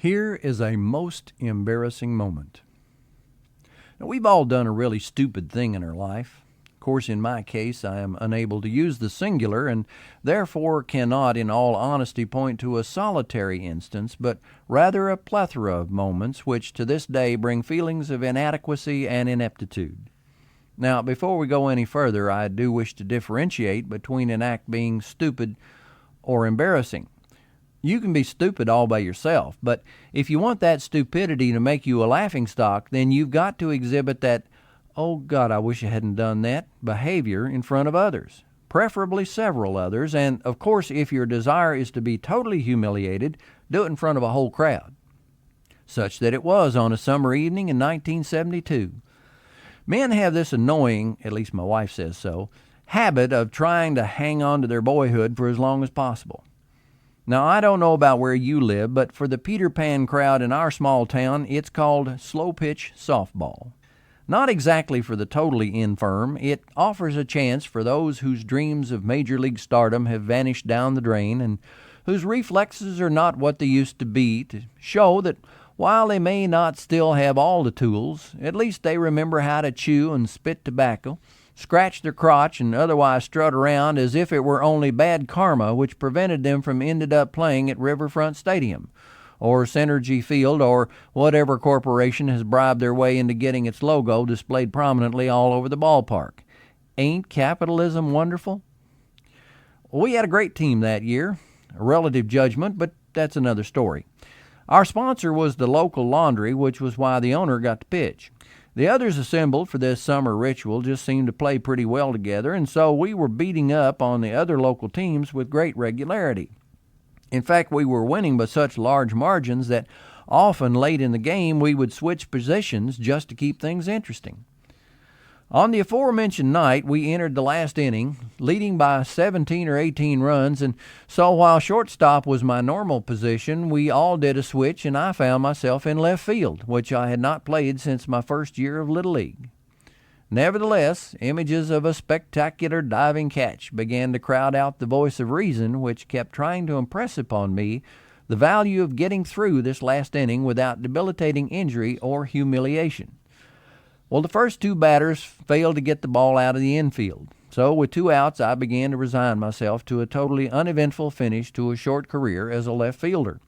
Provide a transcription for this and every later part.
Here is a most embarrassing moment. Now, we've all done a really stupid thing in our life. Of course, in my case, I am unable to use the singular and therefore cannot, in all honesty, point to a solitary instance, but rather a plethora of moments which to this day bring feelings of inadequacy and ineptitude. Now, before we go any further, I do wish to differentiate between an act being stupid or embarrassing. You can be stupid all by yourself, but if you want that stupidity to make you a laughingstock, then you've got to exhibit that, "Oh God, I wish I hadn't done that," behavior in front of others, preferably several others, and of course, if your desire is to be totally humiliated, do it in front of a whole crowd. Such that it was on a summer evening in 1972. Men have this annoying, at least my wife says so, habit of trying to hang on to their boyhood for as long as possible. Now, I don't know about where you live, but for the Peter Pan crowd in our small town, it's called slow pitch softball. Not exactly for the totally infirm, it offers a chance for those whose dreams of major league stardom have vanished down the drain and whose reflexes are not what they used to be, to show that while they may not still have all the tools, at least they remember how to chew and spit tobacco, scratch their crotch, and otherwise strut around as if it were only bad karma which prevented them from ended up playing at Riverfront Stadium, or Synergy Field, or whatever corporation has bribed their way into getting its logo displayed prominently all over the ballpark. Ain't capitalism wonderful? We had a great team that year. A relative judgment, but that's another story. Our sponsor was the local laundry, which was why the owner got to pitch. The others assembled for this summer ritual just seemed to play pretty well together, and so we were beating up on the other local teams with great regularity. In fact, we were winning by such large margins that often late in the game we would switch positions just to keep things interesting. On the aforementioned night, we entered the last inning, leading by 17 or 18 runs, and so while shortstop was my normal position, we all did a switch, and I found myself in left field, which I had not played since my first year of Little League. Nevertheless, images of a spectacular diving catch began to crowd out the voice of reason, which kept trying to impress upon me the value of getting through this last inning without debilitating injury or humiliation. Well, the first two batters failed to get the ball out of the infield, so with 2 outs, I began to resign myself to a totally uneventful finish to a short career as a left fielder.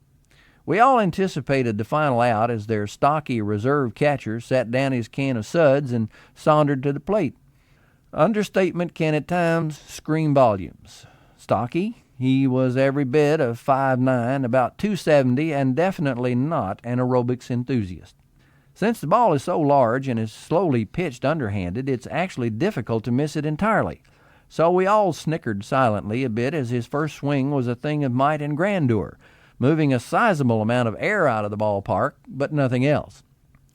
We all anticipated the final out as their stocky reserve catcher sat down his can of suds and sauntered to the plate. Understatement can at times scream volumes. Stocky? He was every bit of 5'9", about 270, and definitely not an aerobics enthusiast. Since the ball is so large and is slowly pitched underhanded, it's actually difficult to miss it entirely. So we all snickered silently a bit as his first swing was a thing of might and grandeur, moving a sizable amount of air out of the ballpark, but nothing else.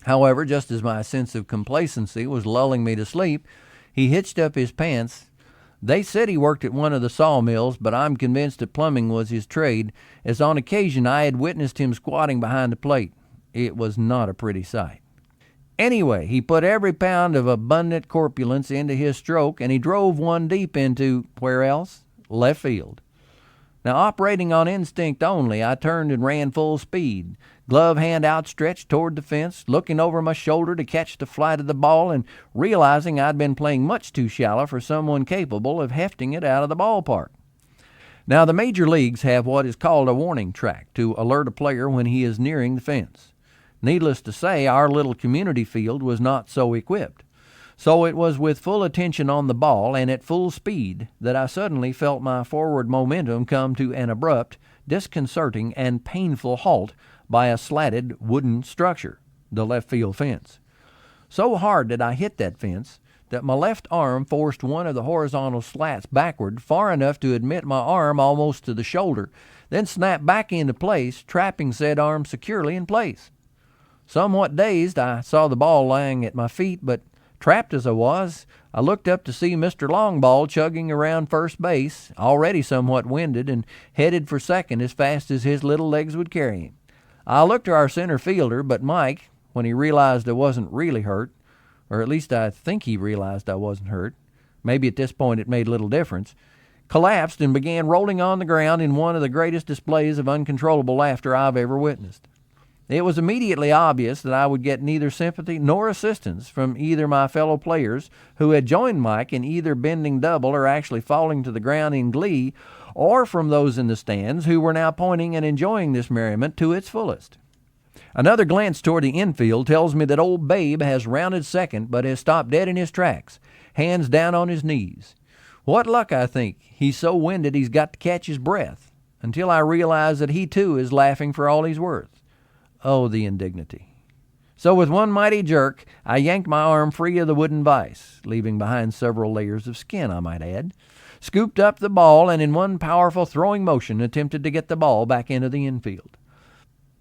However, just as my sense of complacency was lulling me to sleep, he hitched up his pants. They said he worked at one of the sawmills, but I'm convinced that plumbing was his trade, as on occasion I had witnessed him squatting behind the plate. It was not a pretty sight. Anyway, he put every pound of abundant corpulence into his stroke, and he drove one deep into, where else? Left field. Now, operating on instinct only, I turned and ran full speed, glove hand outstretched toward the fence, looking over my shoulder to catch the flight of the ball, and realizing I'd been playing much too shallow for someone capable of hefting it out of the ballpark. Now, the major leagues have what is called a warning track to alert a player when he is nearing the fence. Needless to say, our little community field was not so equipped. So it was with full attention on the ball and at full speed that I suddenly felt my forward momentum come to an abrupt, disconcerting, and painful halt by a slatted wooden structure, the left field fence. So hard did I hit that fence that my left arm forced one of the horizontal slats backward far enough to admit my arm almost to the shoulder, then snapped back into place, trapping said arm securely in place. Somewhat dazed, I saw the ball lying at my feet, but trapped as I was, I looked up to see Mr. Longball chugging around first base, already somewhat winded, and headed for second as fast as his little legs would carry him. I looked to our center fielder, but Mike, when he realized I wasn't really hurt, or at least I think he realized I wasn't hurt, maybe at this point it made little difference, collapsed and began rolling on the ground in one of the greatest displays of uncontrollable laughter I've ever witnessed. It was immediately obvious that I would get neither sympathy nor assistance from either my fellow players who had joined Mike in either bending double or actually falling to the ground in glee, or from those in the stands who were now pointing and enjoying this merriment to its fullest. Another glance toward the infield tells me that old Babe has rounded second but has stopped dead in his tracks, hands down on his knees. What luck, I think. He's so winded he's got to catch his breath, until I realize that he too is laughing for all he's worth. Oh, the indignity. So with one mighty jerk, I yanked my arm free of the wooden vise, leaving behind several layers of skin, I might add, scooped up the ball, and in one powerful throwing motion attempted to get the ball back into the infield.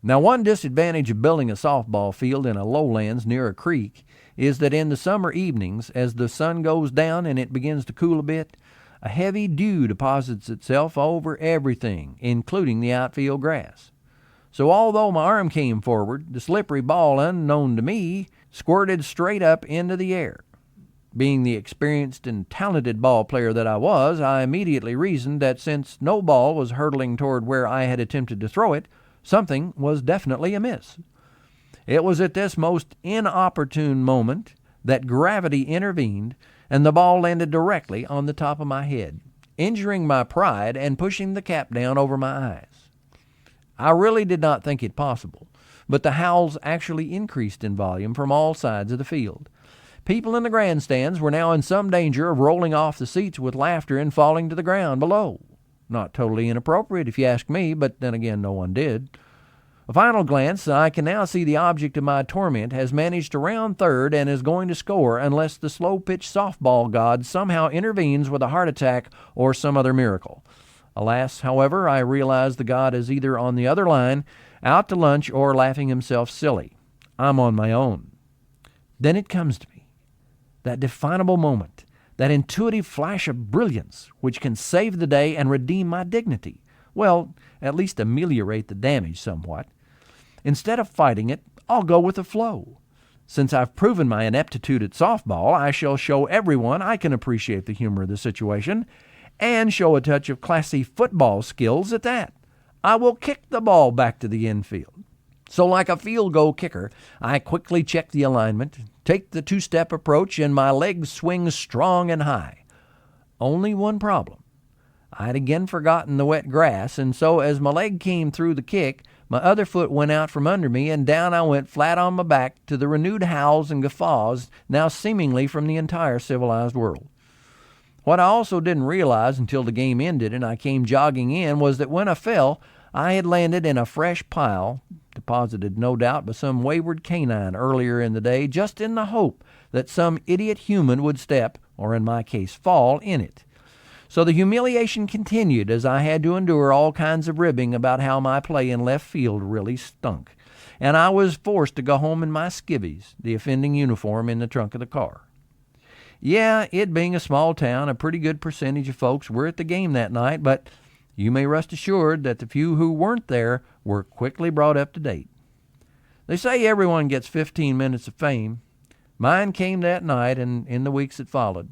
Now, one disadvantage of building a softball field in a lowlands near a creek is that in the summer evenings, as the sun goes down and it begins to cool a bit, a heavy dew deposits itself over everything, including the outfield grass. So although my arm came forward, the slippery ball, unknown to me, squirted straight up into the air. Being the experienced and talented ball player that I was, I immediately reasoned that since no ball was hurtling toward where I had attempted to throw it, something was definitely amiss. It was at this most inopportune moment that gravity intervened, and the ball landed directly on the top of my head, injuring my pride and pushing the cap down over my eyes. I really did not think it possible, but the howls actually increased in volume from all sides of the field. People in the grandstands were now in some danger of rolling off the seats with laughter and falling to the ground below. Not totally inappropriate, if you ask me, but then again, no one did. A final glance, I can now see the object of my torment has managed to round third and is going to score unless the slow-pitch softball god somehow intervenes with a heart attack or some other miracle. Alas, however, I realize the god is either on the other line, out to lunch, or laughing himself silly. I'm on my own. Then it comes to me, that definable moment, that intuitive flash of brilliance which can save the day and redeem my dignity. Well, at least ameliorate the damage somewhat. Instead of fighting it, I'll go with the flow. Since I've proven my ineptitude at softball, I shall show everyone I can appreciate the humor of the situation, and show a touch of classy football skills at that. I will kick the ball back to the infield. So like a field goal kicker, I quickly check the alignment, take the two-step approach, and my legs swing strong and high. Only one problem. I had again forgotten the wet grass, and so as my leg came through the kick, my other foot went out from under me, and down I went flat on my back to the renewed howls and guffaws now seemingly from the entire civilized world. What I also didn't realize until the game ended and I came jogging in was that when I fell, I had landed in a fresh pile, deposited no doubt by some wayward canine earlier in the day, just in the hope that some idiot human would step, or in my case fall, in it. So the humiliation continued as I had to endure all kinds of ribbing about how my play in left field really stunk, and I was forced to go home in my skivvies, the offending uniform, in the trunk of the car. Yeah, it being a small town, a pretty good percentage of folks were at the game that night, but you may rest assured that the few who weren't there were quickly brought up to date. They say everyone gets 15 minutes of fame. Mine came that night and in the weeks that followed.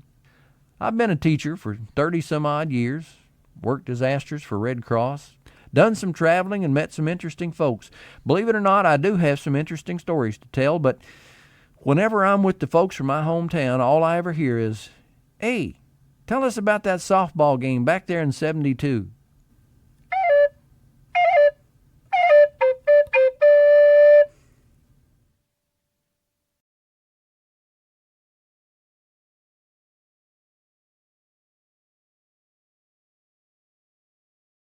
I've been a teacher for 30-some-odd years, worked as asters for Red Cross, done some traveling, and met some interesting folks. Believe it or not, I do have some interesting stories to tell, but whenever I'm with the folks from my hometown, all I ever hear is, "Hey, tell us about that softball game back there in '72.